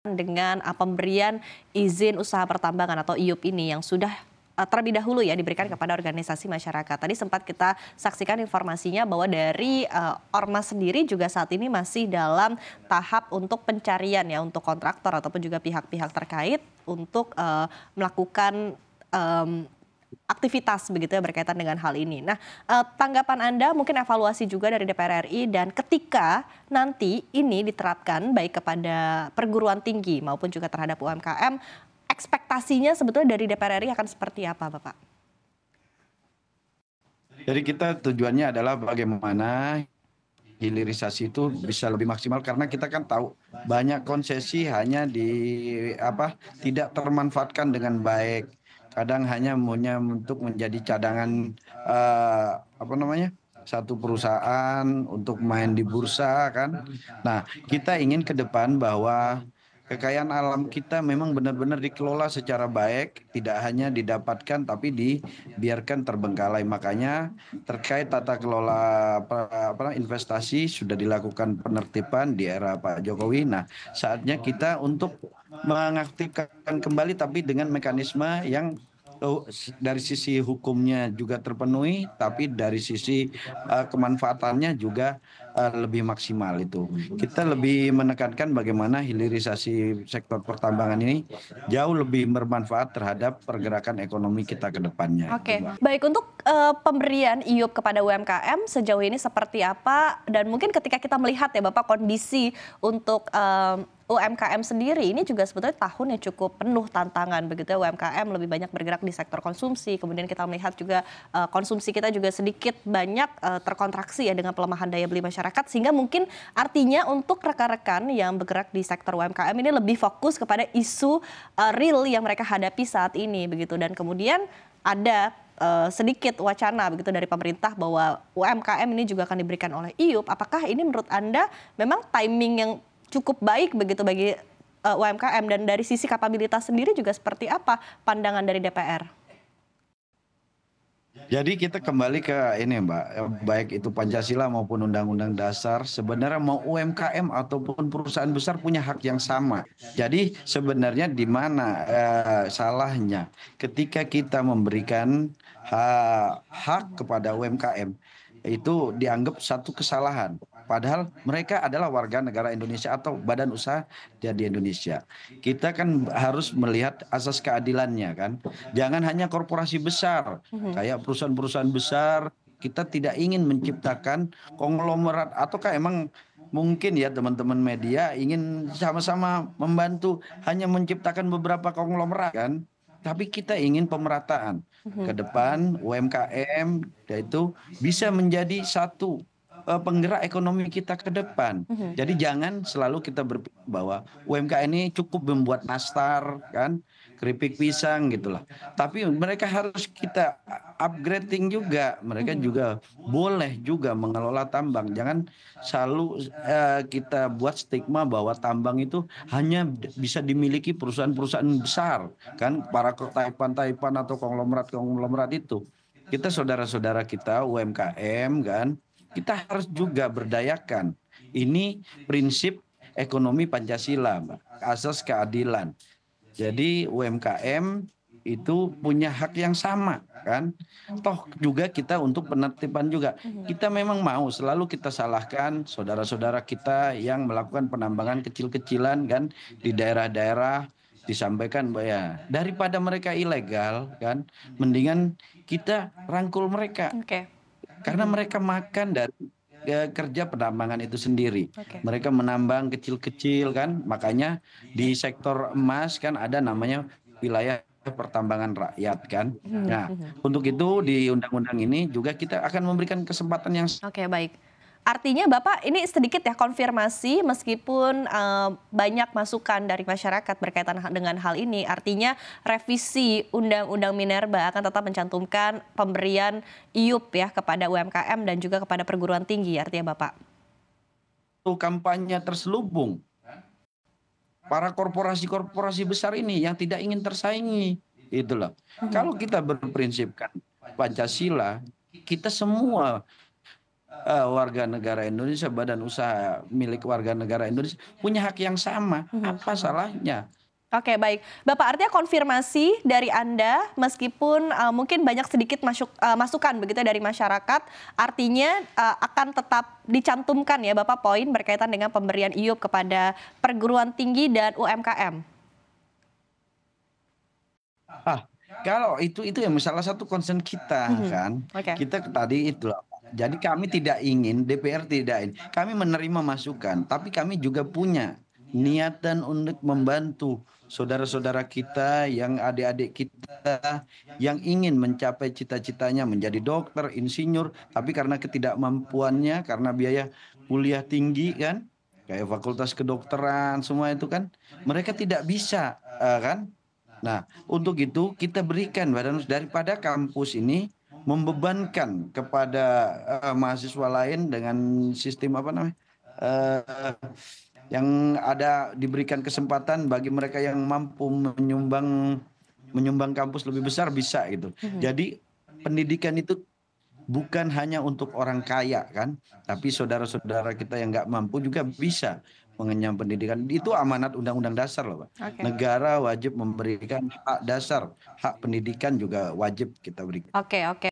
dengan pemberian izin usaha pertambangan atau IUP ini yang sudah terlebih dahulu ya diberikan kepada organisasi masyarakat. Tadi sempat kita saksikan informasinya bahwa dari Ormas sendiri juga saat ini masih dalam tahap untuk pencarian ya untuk kontraktor ataupun juga pihak-pihak terkait untuk melakukan aktivitas begitu ya berkaitan dengan hal ini. Nah, tanggapan Anda mungkin evaluasi juga dari DPR RI dan ketika nanti ini diterapkan baik kepada perguruan tinggi maupun juga terhadap UMKM, ekspektasinya sebetulnya dari DPR RI akan seperti apa, Bapak? Jadi kita tujuannya adalah bagaimana hilirisasi itu bisa lebih maksimal karena kita kan tahu banyak konsesi hanya tidak termanfaatkan dengan baik. Kadang hanya maunya untuk menjadi cadangan satu perusahaan untuk main di bursa kan. Nah, kita ingin ke depan bahwa kekayaan alam kita memang benar-benar dikelola secara baik, tidak hanya didapatkan tapi dibiarkan terbengkalai. Makanya terkait tata kelola investasi sudah dilakukan penertiban di era Pak Jokowi. Nah, saatnya kita untuk mengaktifkan kembali tapi dengan mekanisme yang dari sisi hukumnya juga terpenuhi, tapi dari sisi kemanfaatannya juga lebih maksimal itu. Kita lebih menekankan bagaimana hilirisasi sektor pertambangan ini jauh lebih bermanfaat terhadap pergerakan ekonomi kita ke depannya. Oke, baik untuk pemberian IUP kepada UMKM sejauh ini seperti apa dan mungkin ketika kita melihat ya Bapak kondisi untuk UMKM sendiri ini juga sebetulnya tahun yang cukup penuh tantangan begitu ya UMKM lebih banyak bergerak di sektor konsumsi, kemudian kita melihat juga konsumsi kita juga sedikit banyak terkontraksi ya dengan pelemahan daya beli masyarakat sehingga mungkin artinya untuk rekan-rekan yang bergerak di sektor UMKM ini lebih fokus kepada isu real yang mereka hadapi saat ini begitu dan kemudian ada sedikit wacana begitu dari pemerintah bahwa UMKM ini juga akan diberikan oleh IUP. Apakah ini menurut Anda memang timing yang cukup baik begitu bagi UMKM dan dari sisi kapabilitas sendiri juga seperti apa pandangan dari DPR? Jadi kita kembali ke ini Mbak, baik itu Pancasila maupun Undang-Undang Dasar, sebenarnya mau UMKM ataupun perusahaan besar punya hak yang sama. Jadi sebenarnya di mana salahnya ketika kita memberikan hak kepada UMKM itu dianggap satu kesalahan. Padahal mereka adalah warga negara Indonesia atau badan usaha di Indonesia. Kita kan harus melihat asas keadilannya kan. Jangan hanya korporasi besar, kayak perusahaan-perusahaan besar. Kita tidak ingin menciptakan konglomerat ataukah emang mungkin ya teman-teman media ingin sama-sama membantu hanya menciptakan beberapa konglomerat kan. Tapi kita ingin pemerataan ke depan UMKM yaitu bisa menjadi satu penggerak ekonomi kita ke depan. Jadi jangan selalu kita berpikir bahwa UMKM ini cukup membuat nastar kan, keripik pisang gitulah. Tapi mereka harus kita upgrading juga. Mereka juga boleh juga mengelola tambang. Jangan selalu kita buat stigma bahwa tambang itu hanya bisa dimiliki perusahaan-perusahaan besar kan, para taipan-taipan atau konglomerat-konglomerat itu. Kita saudara-saudara kita UMKM kan, kita harus juga berdayakan. Ini prinsip ekonomi Pancasila, Mbak. Asas keadilan. Jadi UMKM itu punya hak yang sama kan. Toh juga kita untuk penertiban juga. Kita memang mau selalu kita salahkan saudara-saudara kita yang melakukan penambangan kecil-kecilan kan di daerah-daerah, disampaikan bahwa ya daripada mereka ilegal kan, mendingan kita rangkul mereka. Karena mereka makan dari kerja penambangan itu sendiri. Mereka menambang kecil-kecil kan, makanya di sektor emas kan ada namanya wilayah pertambangan rakyat kan. Nah, untuk itu di undang-undang ini juga kita akan memberikan kesempatan yang Baik. Artinya Bapak ini sedikit ya konfirmasi meskipun banyak masukan dari masyarakat berkaitan dengan hal ini. Artinya revisi Undang-Undang Minerba akan tetap mencantumkan pemberian IUP ya kepada UMKM dan juga kepada perguruan tinggi artinya Bapak. Itu kampanye terselubung. Para korporasi-korporasi besar ini yang tidak ingin tersaingi. Itulah. Kalau kita berprinsipkan Pancasila, kita semua warga negara Indonesia, badan usaha milik warga negara Indonesia punya hak yang sama. Apa salahnya? Oke, baik. Bapak, artinya konfirmasi dari Anda, meskipun mungkin banyak sedikit masukan begitu ya dari masyarakat, artinya akan tetap dicantumkan ya Bapak poin berkaitan dengan pemberian IUP kepada perguruan tinggi dan UMKM. Ah, kalau itu yang salah satu concern kita kan. Oke. Kita tadi itulah. Jadi kami tidak ingin, DPR tidak ingin. Kami menerima masukan, tapi kami juga punya niatan untuk membantu saudara-saudara kita, yang adik-adik kita yang ingin mencapai cita-citanya menjadi dokter, insinyur, tapi karena ketidakmampuannya, karena biaya kuliah tinggi kan, kayak fakultas kedokteran semua itu kan, mereka tidak bisa kan. Nah, untuk itu kita berikan daripada kampus ini membebankan kepada mahasiswa lain dengan sistem apa namanya, eh, yang ada diberikan kesempatan bagi mereka yang mampu menyumbang kampus lebih besar bisa gitu. Jadi pendidikan itu bukan hanya untuk orang kaya kan, tapi saudara-saudara kita yang nggak mampu juga bisa mengenyam pendidikan. Itu amanat Undang-Undang Dasar loh, Pak. Oke. Negara wajib memberikan hak dasar, hak pendidikan juga wajib kita berikan. Oke, oke.